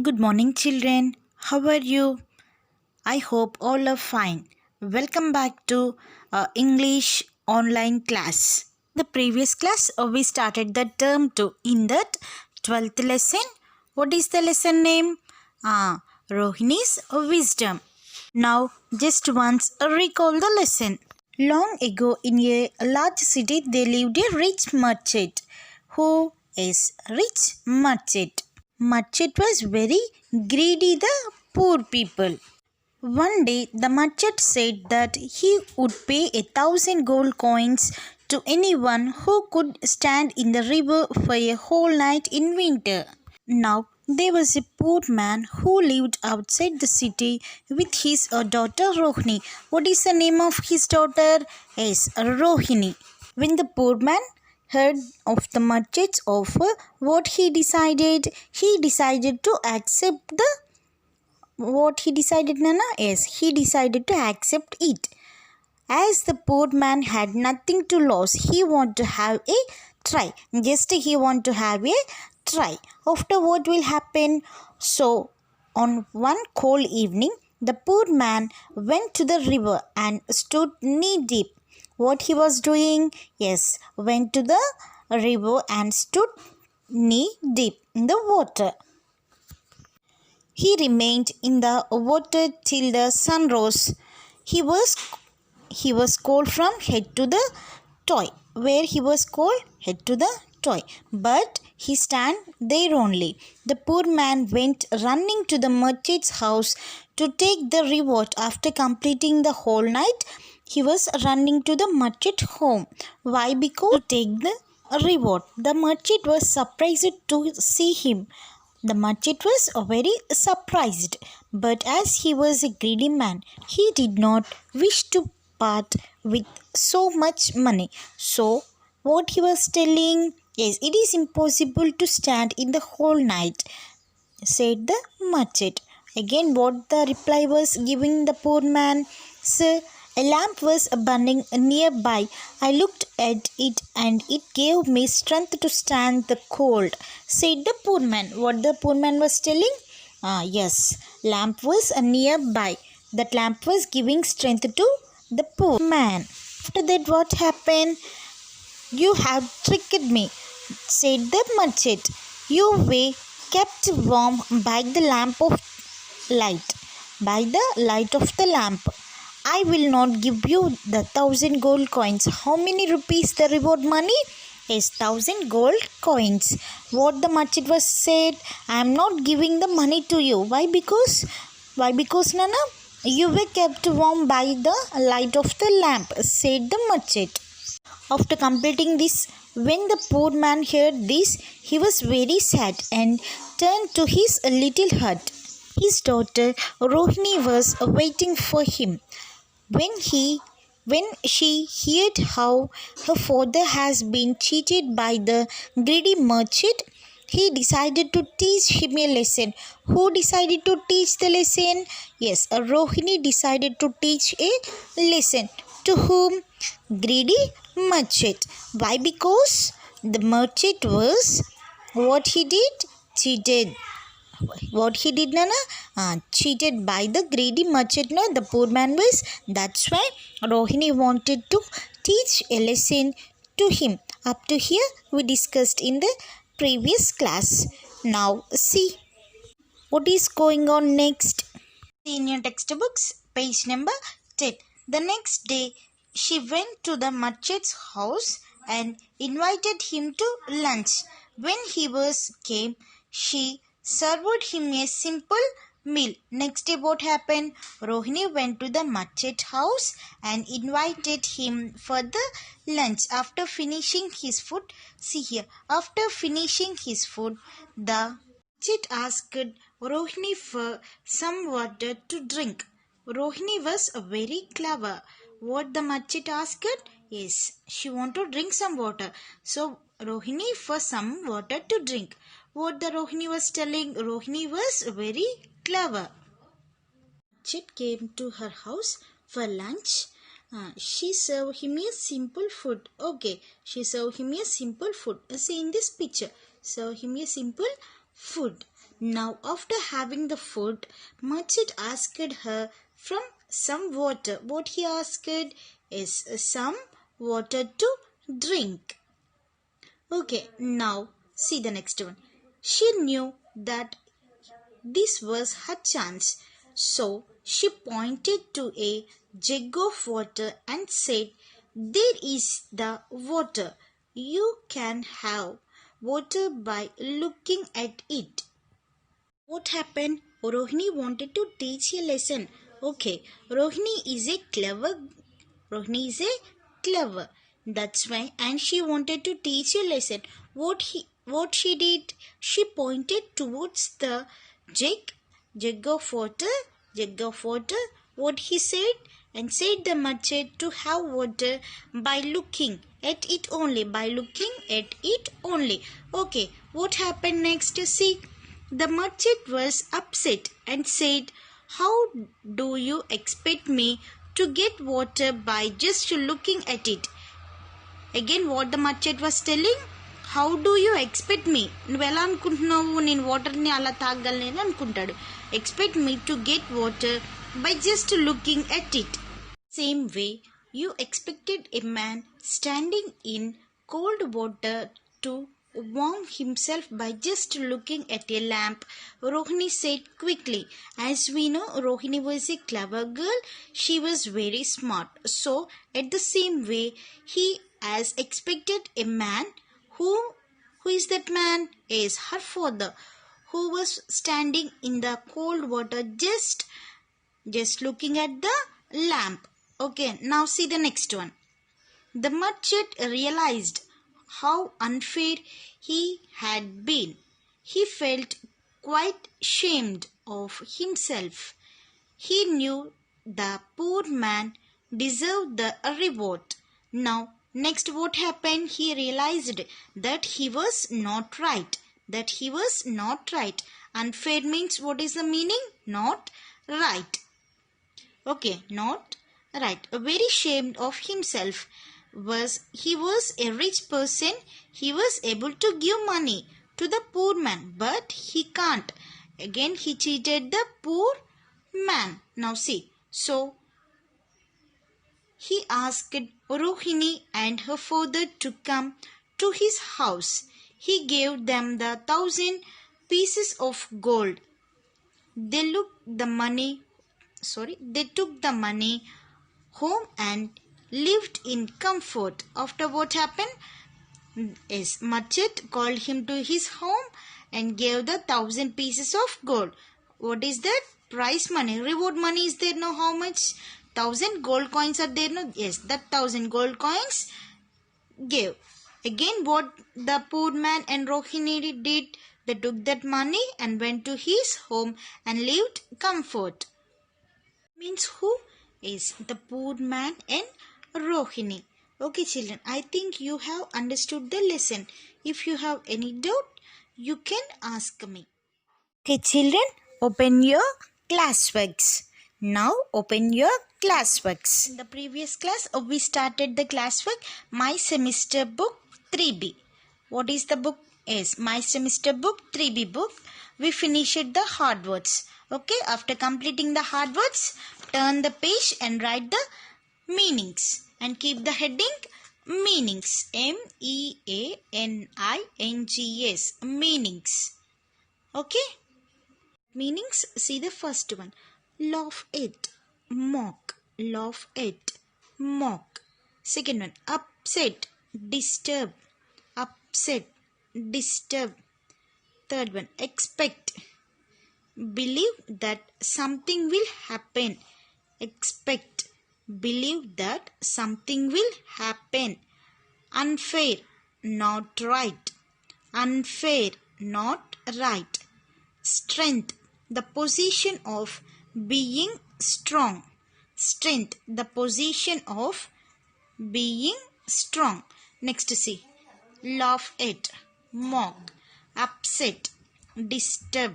Good morning, children. How are you? I hope all are fine. Welcome back to English online class. The previous class we started the term 2. In that 12th lesson, what is the lesson name? Rohini's Wisdom. Now, just once recall the lesson. Long ago, in a large city, there lived a rich merchant. Who is rich merchant? Merchant was very greedy the poor people. One day the merchant said that he would pay 1,000 gold coins to anyone who could stand in the river for a whole night in winter. Now there was a poor man who lived outside the city with his daughter Rohini. What is the name of his daughter? Yes, Rohini. When the poor man heard of the merchant's offer, what he decided? He decided to accept the what he decided, Nana? Yes, he decided to accept it. As the poor man had nothing to lose, he wanted to have a try. Just he wanted to have a try. After what will happen? So, on one cold evening, the poor man went to the river and stood knee deep. What he was doing? Yes, went to the river and stood knee deep in the water. He remained in the water till the sun rose. He was cold from head to the toe. Where he was cold? Head to the toe. But he stand there only. The poor man went running to the merchant's house to take the reward. After completing the whole night, he was running to the merchant home. Why? Because to take the reward. The merchant was surprised to see him. The merchant was very surprised, but as he was a greedy man, he did not wish to part with so much money. So, what he was telling is, it is impossible to stand in the whole night, said the merchant. Again, what the reply was giving the poor man? Sir, a lamp was burning nearby. I looked at it and it gave me strength to stand the cold, said the poor man. What the poor man was telling? Yes, lamp was nearby. That lamp was giving strength to the poor man. After that, what happened? You have tricked me, said the merchant. You were kept warm by the lamp of light, by the light of the lamp. I will not give you the 1,000 gold coins. How many rupees the reward money? Is 1,000 gold coins. What the merchant was said, I am not giving the money to you. Why? Because Nana, you were kept warm by the light of the lamp, said the merchant. After completing this, when the poor man heard this, he was very sad and turned to his little hut. His daughter Rohini was waiting for him. When she heard how her father has been cheated by the greedy merchant, he decided to teach him a lesson. Who decided to teach the lesson? Yes, Rohini decided to teach a lesson. To whom? Greedy merchant. Why? Because the merchant was, what he did? Cheated. What he did, Nana? Cheated by the greedy merchant. No, the poor man was. That's why Rohini wanted to teach a lesson to him. Up to here, we discussed in the previous class. Now, see what is going on next. See in your textbooks, page number 10. The next day, she went to the merchant's house and invited him to lunch. When he came, she served him a simple meal. Next day, what happened? Rohini went to the merchant house and invited him for the lunch. After finishing his food, see here, after finishing his food, the merchant asked Rohini for some water to drink. Rohini was very clever. What the merchant asked? Yes, she wanted to drink some water. So, Rohini for some water to drink. What the Rohini was telling? Rohini was very clever. Merchant came to her house for lunch. She served him a simple food. Okay, she served him a simple food. See in this picture, serve him a simple food. Now, after having the food, merchant asked her from some water. What he asked is some water to drink. Okay, now see the next one. She knew that this was her chance, so she pointed to a jug of water and said, "There is the water. You can have water by looking at it." What happened? Rohini wanted to teach a lesson. Okay, Rohini is a clever. That's why, and she wanted to teach a lesson. What she did? She pointed towards the jug, jug of water. What he said, and said the merchant to have water by looking at it only. By looking at it only. Okay, what happened next? See, the merchant was upset and said, "How do you expect me to get water by just looking at it?" Again, what the merchant was telling, "How do you expect me?" నువ్వు ఎలా అనుకుంటున్నావు నేను వాటర్ని అలా తాగలను అనుకుంటాడు. Expect me to get water by just looking at it. Same way, you expected a man standing in cold water to warm himself by just looking at a lamp, Rohini said quickly. As we know, Rohini was a clever girl. She was very smart. So, at the same way, he has expected a man who is that man? Is her father, who was standing in the cold water just looking at the lamp. Okay, now see the next one. The merchant realized how unfair he had been. He felt quite ashamed of himself. He knew the poor man deserved the reward. Now, next what happened? He realized that he was not right. Unfair means, what is the meaning? Not right. Okay, not right. Very ashamed of himself. He was a rich person. He was able to give money to the poor man, but he can't. Again, he cheated the poor man. Now see, so he asked Rohini and her father to come to his house. He gave them the 1,000 pieces of gold. They took the money home and lived in comfort. After what happened? Yes, merchant called him to his home and gave the 1,000 pieces of gold. What is that? Prize money. Reward money is there now. How much? 1,000 gold coins are there now. Yes, that 1,000 gold coins gave. Again, what the poor man and Rohini did? They took that money and went to his home and lived comfort. Means who is the poor man and Rohini. Okay children, I think you have understood the lesson. If you have any doubt, you can ask me. Okay children, open your classworks. Now open your classworks. In the previous class, we started the classwork My Semester Book 3B. What is the book? Is My Semester Book 3B book. We finished the hard words. Okay, after completing the hard words, turn the page and write the meanings and keep the heading meanings. MEANINGS. Meanings. Okay. Meanings. See the first one. Laugh at, mock. Laugh at, mock. Second one. Upset, disturb. Upset, disturb. Third one. Expect. Believe that something will happen. Expect. Believe that something will happen. Unfair, not right. Unfair, not right. Strength, the position of being strong. Strength, the position of being strong. Next see. Laugh at, mock, upset, disturb.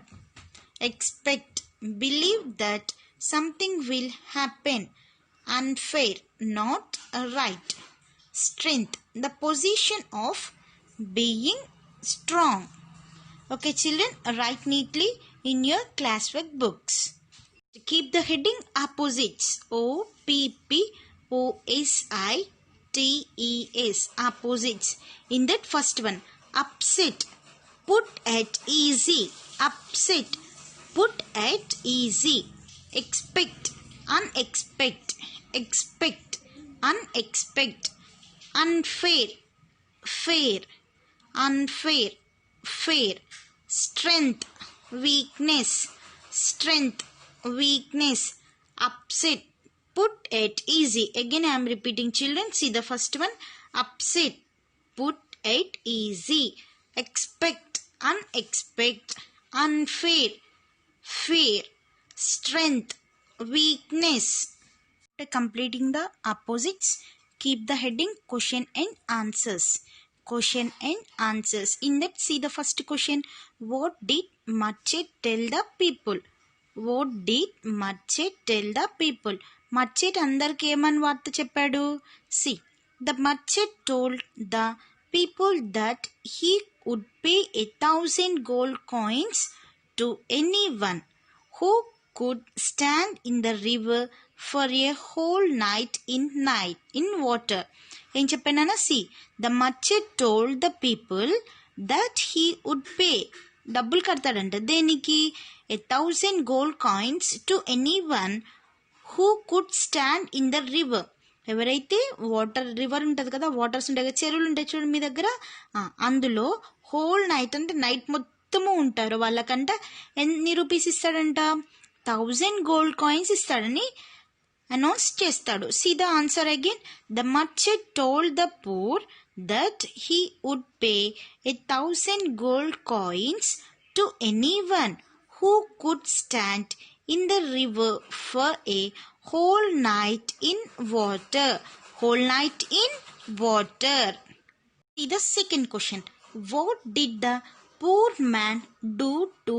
Expect, believe that something will happen. Unfair, not right. Strength, the position of being strong. Okay, children, write neatly in your classwork books. Keep the heading opposites. OPPOSITES. Opposites. In that first one, upset. Put at easy. Upset. Put at easy. Expect. Unexpect. Expect. Unexpect. Unfair. Fair. Unfair. Fair. Strength. Weakness. Strength. Weakness. Upset. Put it easy. Again I am repeating, children. See the first one. Upset. Put it easy. Expect. Unexpect. Unfair. Fair. Strength. Weakness. After completing the opposites, keep the heading question and answers. Question and answers. In that, see the first question. What did Merchant tell the people? What did Merchant tell the people? Merchant అందరికి ఏమని వార్త చెప్పాడు? See, the merchant told the people that he would pay 1,000 gold coins to anyone who could stand in the river for a whole night in water. ఏం చెప్పానన్నా? See the merchant told the people that he would pay, డబ్బులు కడతాడంట దేనికి? 1,000 gold coins to any one who could stand in the river. ఎవరైతే river ఉంటుంది కదా, waters ఉంటాయి కదా, చెరువులు ఉంటాయి చూడండి మీ దగ్గర, అందులో హోల్ నైట్ అంటే నైట్ మొత్తము ఉంటారు, వాళ్ళకంట ఎన్ని రూపీస్ ఇస్తాడంట? 1,000 గోల్డ్ కాయిన్స్ ఇస్తాడని అనౌన్స్ చేస్తాడు. See the answer again. The merchant told the poor that he would pay 1,000 gold coins to any one who could stand in the river for a whole night in water. Whole night in water. See the second question. What did the poor man do to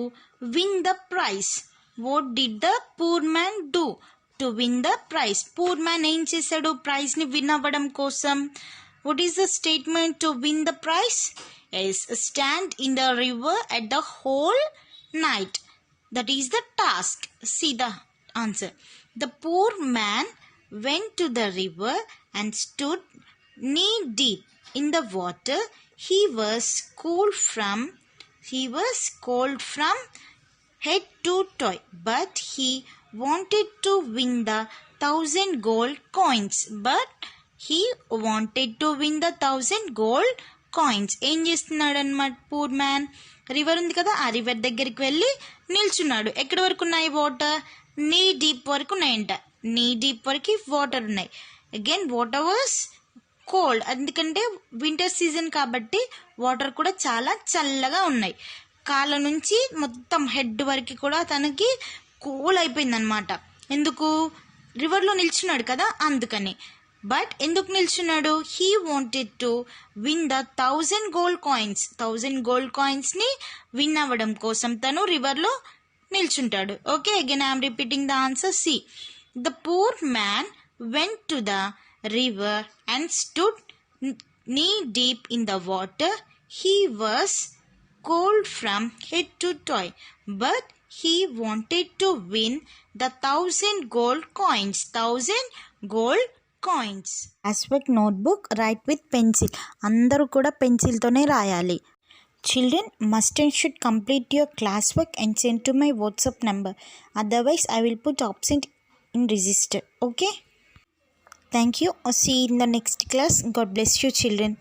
win the prize? What did the poor man do to win the prize? Poor man ఏం చేశాడు praise ని win అవ్వడం కోసం? What is the statement to win the prize? Is stand in the river at the whole night. That is the task. See the answer. The poor man went to the river and stood knee deep in the water. He was cold from head to toe, but he wanted to win the 1,000 gold coins. ఏం చేస్తున్నాడు అన్నమాట poor man? River ఉంది కదా, ఆ river దగ్గరికి వెళ్ళి నిల్చున్నాడు. ఎక్కడి వరకు ఉన్నాయి వాటర్? నీ డీప్ వరకు ఉన్నాయంట. నీ డీప్ వరకు వాటర్ ఉన్నాయి. అగైన్ వాటర్ వాజ్ కోల్డ్, ఎందుకంటే వింటర్ సీజన్ కాబట్టి వాటర్ కూడా చాలా చల్లగా ఉన్నాయి. కాళ్ళ నుంచి మొత్తం హెడ్ వరకు కూడా తనకి కూల్ అయిపోయింది అనమాట. ఎందుకు? రివర్లో నిల్చున్నాడు కదా, అందుకని. బట్ ఎందుకు నిల్చున్నాడు? He wanted to win the 1,000 gold coins. 1,000 gold coins ని విన్ అవ్వడం కోసం తను రివర్ లో నిల్చుంటాడు. Okay, again I'm repeating the answer. See the poor man went to the river and stood knee deep in the water. He was cold from head to toe, but he wanted to win the 1,000 gold coins. 1,000 gold coins. Classwork notebook, write with pencil. అందరూ కూడా పెన్సిల్తోనే రాయాలి. Children must and should complete your classwork and send to my WhatsApp number. Otherwise, I will put absent in register. Okay? Thank you. See you in the next class. God bless you, children.